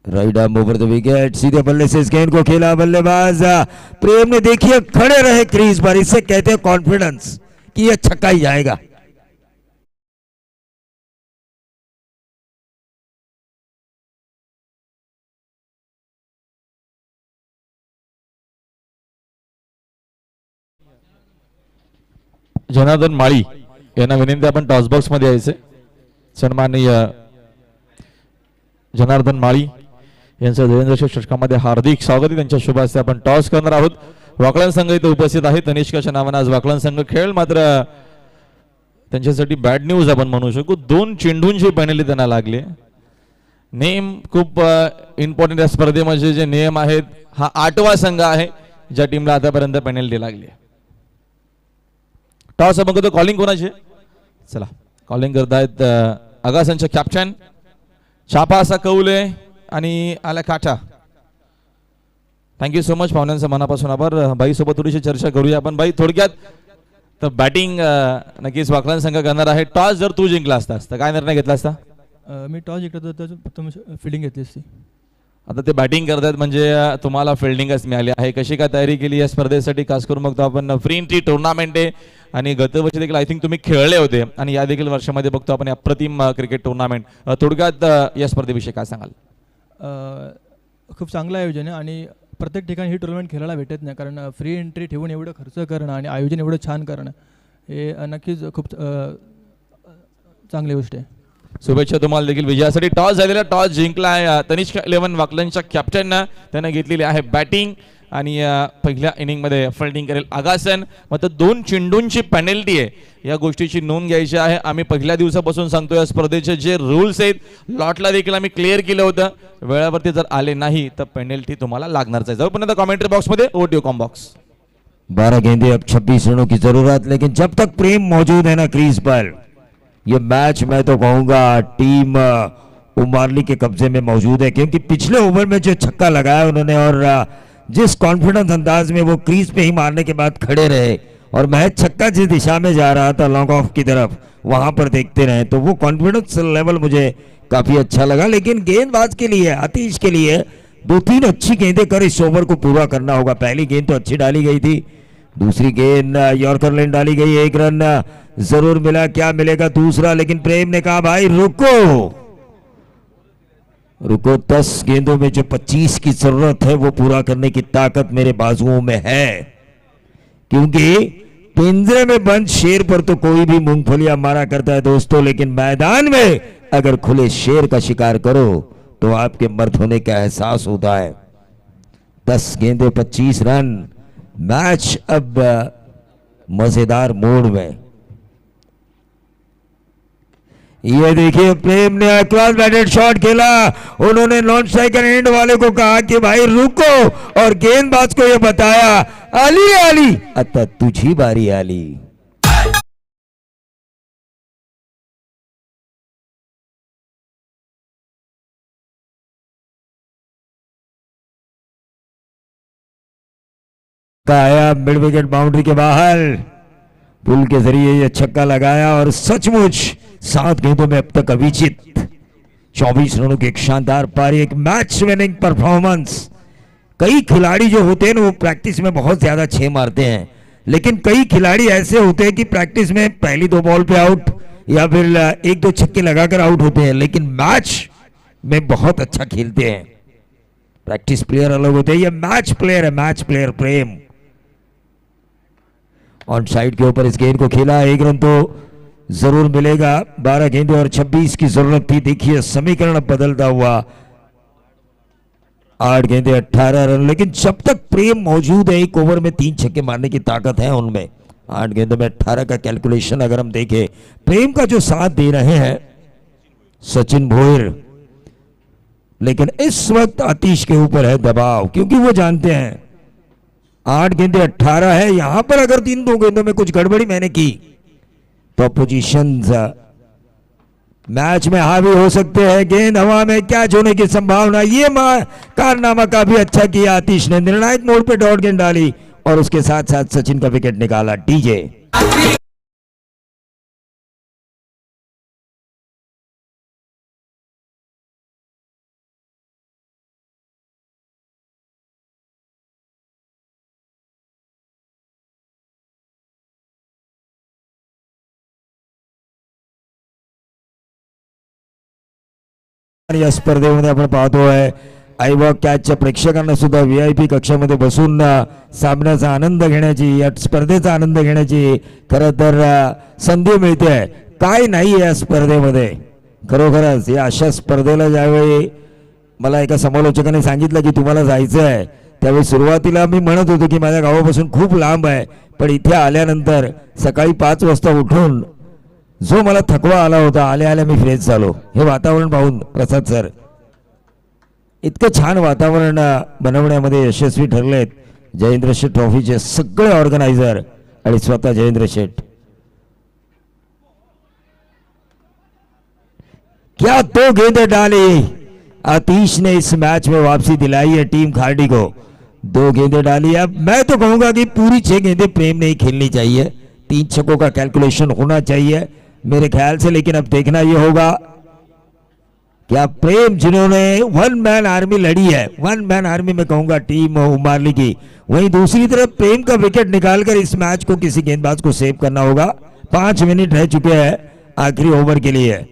Right arm over the wicket, सीधे बल्ले से इस गेंद को खेला बल्लेबाज प्रेम ने, देखिए खड़े रहे क्रीज पर, इससे कहते हैं कॉन्फिडेंस कि यह छक्का ही जाएगा। जनार्दन माळी यांना विनंती, आपण टॉस बॉक्स मध्ये यायचे। सन्माननीय जनार्दन माळी यांचं 200 षटकामध्ये हार्दिक स्वागत आहे, त्यांच्या शुभ हस्ते आपण टॉस करणार आहोत। वाकलन संघ इथे उपस्थित आहे, तनिष्काच्या नावाने आज वाकलन संघ खेळ, मात्र त्यांच्यासाठी बॅड न्यूज आपण म्हणू शकू, 2 चेंडूंची पेनल्टी त्यांना लागली। नेम खूप इम्पॉर्टंट या स्पर्धेमध्ये जे नियम आहेत, हा 8वा संघ आहे ज्या टीमला आतापर्यंत पेनल्टी लागली आहे। टॉस बघतो, कॉलिंग कोणाची? चला कॉलिंग करतायत आगासांचे कॅप्टन, छापा असा कौले आणि आला काठा। थँक्यू सो मच, पाहुण्यांचा मनापासून आभार। बाई सोबत थोडीशी चर्चा करूया आपण। बाई, थोडक्यात तर बॅटिंग नक्कीच वाकलन संघ करणार आहे। टॉस जर तू जिंकला असतास तर काय निर्णय घेतला असता? मी टॉस जिंकला तर प्रथम फिल्डिंग घेतली असती। आता ते बॅटिंग करतात म्हणजे तुम्हाला फिल्डिंगच मिळाली आहे। कशी काय तयारी केली या स्पर्धेसाठी? खास करून बघतो आपण फ्री एंट्री टुर्नामेंट आहे आणि गतवर्षी देखील आय थिंक तुम्ही खेळले होते आणि या देखील वर्षामध्ये बघतो आपण अप्रतिम क्रिकेट टुर्नामेंट। थोडक्यात या स्पर्धेविषयी काय सांगाल? खूप चांगलं आयोजन आहे आणि प्रत्येक ठिकाणी ही टुर्नामेंट खेळायला भेटत नाही, कारण फ्री एंट्री ठेवून एवढं खर्च करणं आणि आयोजन एवढं छान करणं हे नक्कीच खूप चांगली गोष्ट आहे। शुभेच्छा तुम्हाला देखील विजयासाठी। टॉस झालेला, टॉस जिंकला आहे तनिष्का 11 वाकलनच्या कॅप्टननं, त्यानं घेतलेली आहे बॅटिंग आणि पहिल्या इनिंगमध्ये फिल्डिंग करेल आगासन। मात्र 2 चेंडूंची पेनल्टी आहे, या गोष्टीची नोंद घ्यायची आहे। आम्ही पहिल्या दिवसापासून सांगतो या स्पर्धेचे जे रूल्स आहेत, लॉटला देखील आम्ही क्लिअर केलं होतं, वेळावरती जर आले नाही तर पेनल्टी तुम्हाला लागणारच आहे। जाऊ पण आता कमेंट्री बॉक्स मध्ये, ओटीओ कॉम बॉक्स। 12 गेंदे, अब 26 रनों की जरूरत, लेकिन जब तक प्रेम मौजूद है ना क्रीज पर, ये मैच मैं तो कहूंगा टीम उमारली के कब्जे में मौजूद है, क्योंकि पिछले ओवर में जो छक्का लगाया उन्होंने और जिस कॉन्फिडेंस अंदाज में वो क्रीज पे ही मारने के बाद खड़े रहे और मैच छक्का जिस दिशा में जा रहा था लॉन्ग ऑफ की तरफ, वहां पर देखते रहे, तो वो कॉन्फिडेंस लेवल मुझे काफी अच्छा लगा। लेकिन गेंदबाज के लिए, आतिश के लिए 2-3 अच्छी गेंदें कर इस ओवर को पूरा करना होगा। पहली गेंद तो अच्छी डाली गई थी, दूसरी गेंद यॉर्कर लाइन डाली गई, 1 रन जरूर मिला, क्या मिलेगा दूसरा? लेकिन प्रेम ने कहा भाई रुको रुको, 10 गेंदों में जो 25 की जरूरत है वो पूरा करने की ताकत मेरे बाजुओं में है, क्योंकि पिंजरे में बंद शेर पर तो कोई भी मूंगफलियां मारा करता है दोस्तों, लेकिन मैदान में अगर खुले शेर का शिकार करो तो आपके मर्द होने का एहसास होता है। 10 गेंदे 25 रन। मैच अब मजेदार मोड में। ये देखिए प्रेम ने क्रॉस बैटेड शॉट खेला। उन्होंने नॉन स्ट्राइकर एंड वाले को कहा कि भाई रुको, और गेंदबाज को ये बताया अली अली अतः तुझी बारी अली। आया मिड विकेट बाउंड्री के बाहर, पुल के जरिए यह छक्का लगाया और सचमुच 7 गेंदों में अब तक अभिजीत 24 रनों की एक शानदार पारी, एक मैच विनिंग परफॉर्मेंस। कई खिलाड़ी जो होते हैं ना वो प्रैक्टिस में बहुत ज्यादा 6 मारते हैं, लेकिन कई खिलाड़ी ऐसे होते हैं कि प्रैक्टिस में पहली 2 बॉल पे आउट या फिर 1-2 छक्के लगाकर आउट होते हैं, लेकिन मैच में बहुत अच्छा खेलते हैं। प्रैक्टिस प्लेयर अलग होते हैं, ये मैच प्लेयर है, match player Prem. On side के ऊपर इस गेंद को खेला, 1 रन तो जरूर मिलेगा। 12 गेंदे और 26 की जरूरत थी। देखिए समीकरण बदलता हुआ, 8 गेंदे 18 रन, लेकिन जब तक प्रेम मौजूद है 1 ओवर में 3 छक्के मारने की ताकत है उनमें। 8 गेंदों में 18 का कैलकुलेशन अगर हम देखें, प्रेम का जो साथ दे रहे हैं सचिन भोयर, लेकिन इस वक्त आतिश के ऊपर है दबाव, क्योंकि वो जानते हैं 8 गेंदे 18 है, यहां पर अगर 3-2 गेंदों में कुछ गड़बड़ी मैंने की तो पोजीशंस मैच में हावी हो सकते हैं। गेंद हवा में कैच होने की संभावना, ये कारनामा काफी अच्छा किया आतिश ने। निर्णायक मोड़ पे डॉट गेंद डाली और उसके साथ साथ सचिन का विकेट निकाला। डीजे या स्पर्धेमध्ये आपण पाहतोय आईबॉक कॅचच्या प्रेक्षकांना सुद्धा VIP कक्षामध्ये बसून सामन्याचा आनंद घेण्याची, या स्पर्धेचा आनंद घेण्याची खरं तर संधी मिळते। काय नाही या स्पर्धेमध्ये खरोखरच, या अशा स्पर्धेला ज्यावेळी मला एका समालोचकाने सांगितलं की तुम्हाला जायचं आहे, त्यावेळी सुरुवातीला मी म्हणत होतो की माझ्या गावापासून खूप लांब आहे, पण इथे आल्यानंतर सकाळी 5 वाजता उठून जो मला थकवा आला होता, आल्या आल्या मी फ्रेश झालो। हे वातावरण पाहून प्रसाद सर इतकं छान वातावरण बनवण्यामध्ये यशस्वी ठरलेत जयेंद्र शेठ ट्रॉफीचे सगळे ऑर्गनायझर आणि स्वतः जयेंद्र शेठ। क्या 2 गेंदें डाली, आतिश ने इस मैच में वापसी दिलाई है टीम खार्डी को। 2 गेंदें डाली। अब मैं तो कहूंगा कि पूरी 6 गेंदें प्रेम नहीं खेलनी चाहिए, 3 छक्कों का कैलकुलेशन होना चाहिए मेरे ख्याल से। लेकिन अब देखना यह होगा क्या प्रेम जिन्होंने 1 मैन आर्मी लड़ी है, 1 मैन आर्मी में कहूंगा टीम उमारली की, वहीं दूसरी तरफ प्रेम का विकेट निकालकर इस मैच को किसी गेंदबाज को सेव करना होगा। 5 मिनट रह चुके हैं आखिरी ओवर के लिए।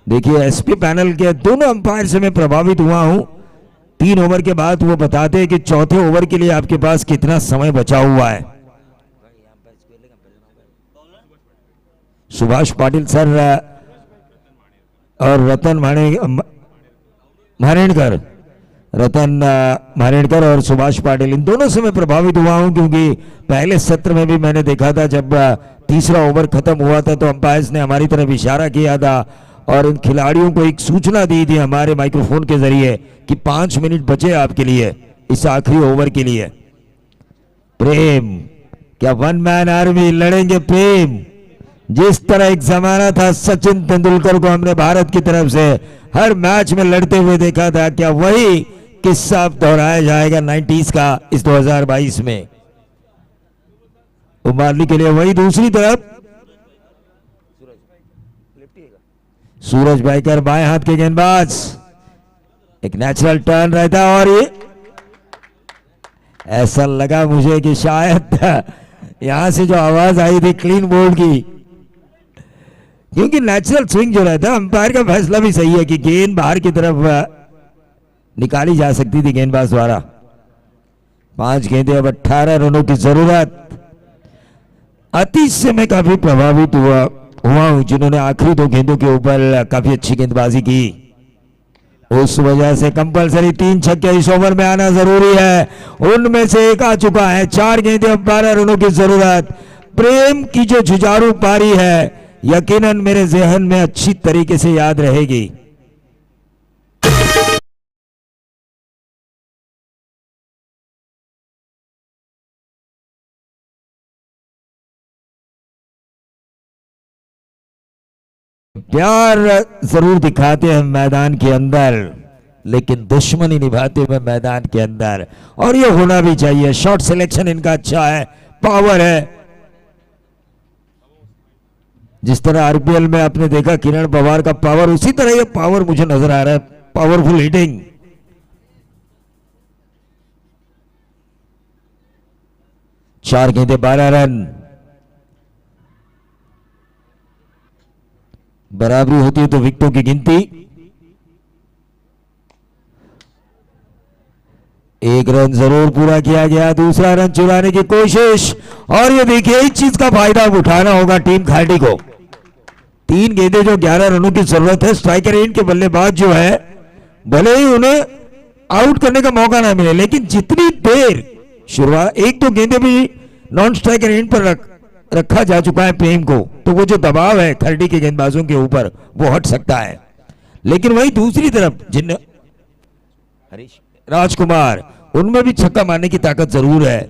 देखिए SP पैनल के दोनों अंपायर से मैं प्रभावित हुआ हूं। 3 ओवर के बाद वो बताते हैं कि चौथे ओवर के लिए आपके पास कितना समय बचा हुआ है। सुभाष पाटिल सर और रतन मारेणकर, और सुभाष पाटिल, इन दोनों से मैं प्रभावित हुआ हूं, क्योंकि पहले सत्र में भी मैंने देखा था जब तीसरा ओवर खत्म हुआ था तो अंपायर्स ने हमारी तरफ इशारा किया था और इन खिलाड़ियों को एक सूचना दी थी हमारे माइक्रोफोन के जरिए कि 5 मिनट बचे आपके लिए इस आखिरी ओवर के लिए। प्रेम, क्या 1 मैन आर्मी लड़ेंगे प्रेम? जिस तरह एक जमाना था सचिन तेंदुलकर को हमने भारत की तरफ से हर मैच में लड़ते हुए देखा था, क्या वही किस्सा अब दोहराया जाएगा 90s का इस 2022 में? उमारली के लिए वही। दूसरी तरफ सूरज भाईकर बाएं हाथ के गेंदबाज, एक नेचुरल टर्न रहता और ये ऐसा लगा मुझे कि शायद यहां से जो आवाज आई थी क्लीन बोल्ड की, क्योंकि नेचुरल स्विंग जो रहता है, अंपायर का फैसला भी सही है कि गेंद बाहर की तरफ निकाली जा सकती थी गेंदबाज द्वारा। 5 गेंदें अब 18 रनों की जरूरत। आतिश से मैं काफी प्रभावित हुआ हूं, जिन्होंने आखिरी 2 गेंदों के ऊपर काफी अच्छी गेंदबाजी की। उस वजह से कंपलसरी 3 छक्के इस ओवर में आना जरूरी है। उनमें से एक आ चुका है। 4 गेंदें, अब 12 रनों की जरूरत। प्रेम की जो जुझारू पारी है यकीनन मेरे जहन में अच्छी तरीके से याद रहेगी। प्यार जरूर दिखाते हैं मैदान के अंदर, लेकिन दुश्मनी निभाते हुए मैदान के अंदर, और ये होना भी चाहिए। शॉट सिलेक्शन इनका अच्छा है, पावर है। जिस तरह आरपीएल में आपने देखा किरण पवार का पावर, उसी तरह ये पावर मुझे नजर आ रहा है। Powerful hitting. चार गेंदे 12 रन। बराबरी होती है तो विकेटों की गिनती। एक रन जरूर पूरा किया गया, दूसरा रन चुराने की कोशिश, और ये देखिए इस चीज का फायदा उठाना होगा टीम खार्डी को। 3 गेंदे जो 11 रनों की जरूरत है। स्ट्राइकर एंड के बल्लेबाज जो है भले ही उन्हें आउट करने का मौका ना मिले, लेकिन जितनी देर शुरुआत, एक तो गेंदे भी नॉन स्ट्राइकर एंड पर रखा जा चुका है प्रेम को, तो वो जो दबाव है खार्डी के गेंदबाजों के ऊपर वो हट सकता है। लेकिन वहीं दूसरी तरफ जिन हरीश राजकुमार, उनमें भी छक्का मारने की ताकत जरूर है।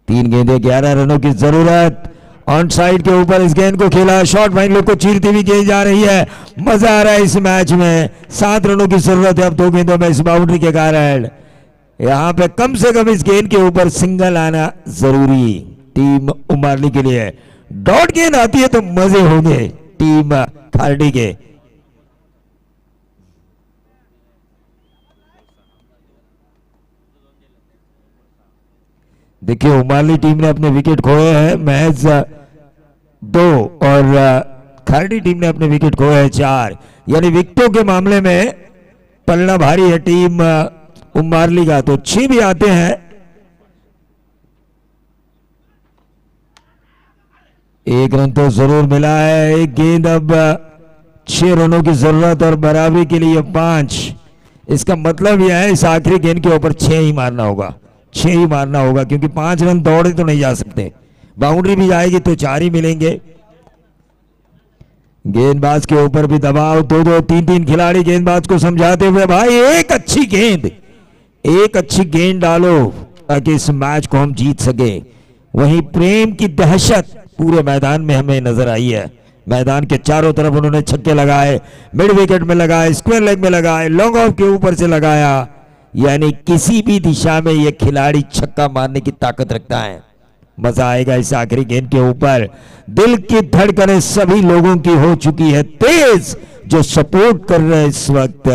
3 गेंदे 11 रनों की जरूरत। ऑन साइड के ऊपर इस गेंद को खेला, शॉर्ट बाउंड्री लोग को चीरती हुई गेंद जा रही है। मजा आ रहा है इस मैच में। 7 रनों की जरूरत है अब 2 गेंदों में इस बाउंड्री के कारण। यहां पे कम से कम इस गेंद के ऊपर सिंगल आना जरूरी टीम उमारली के लिए। डॉट गेंद आती है तो मजे होंगे टीम खार्डी के। देखिए उमारली टीम ने अपने विकेट खोए हैं महज 2 और खार्डी टीम ने अपने विकेट खोए हैं 4, यानी विकेटों के मामले में पलना भारी है टीम उमारली का। तो 6 भी आते हैं। एक रन तो जरूर मिला है। एक गेंद, अब 6 रनों की जरूरत और बराबरी के लिए 5। इसका मतलब यह है इस आखिरी गेंद के ऊपर 6 ही मारना होगा, 6 ही मारना होगा, क्योंकि 5 रन दौड़े तो नहीं जा सकते। बाउंड्री भी जाएगी तो 4 ही मिलेंगे। गेंदबाज के ऊपर भी दबाव, 2-2 3-3 खिलाड़ी गेंदबाज को समझाते हुए, भाई एक अच्छी गेंद डालो ताकि इस मैच को हम जीत सके। वहीं प्रेम की दहशत पूरे मैदान में हमें नजर आई है। मैदान के चारों तरफ उन्होंने छक्के लगाए, मिड विकेट में लगाए, स्क्वायर लेग में लगाए, लॉन्ग ऑफ के ऊपर से लगाया, यानी किसी भी दिशा में यह खिलाड़ी छक्का मारने की ताकत रखता है। मजा आएगा इस आखिरी गेंद के ऊपर। दिल की धड़कनें सभी लोगों की हो चुकी है तेज, जो सपोर्ट कर रहे हैं इस वक्त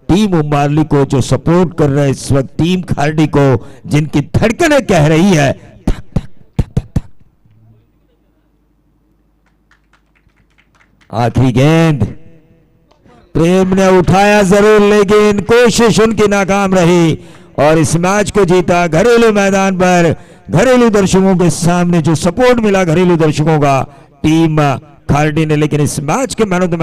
टीम उमारली को, जो सपोर्ट कर रहे हैं इस वक्त टीम खार्डी को, जिनकी धड़कनें कह रही है थक थक थक थक थक। आखिरी गेंद प्रेम ने उठाया जरूर, लेकिन कोशिश उनकी नाकाम रही और इस मैच को जीता घरेलू मैदान पर, घरेलू दर्शकों के सामने जो सपोर्ट मिला घरेलू दर्शकों का टीम खार्डी ने। लेकिन इस मैच के मैन ऑफ द मैच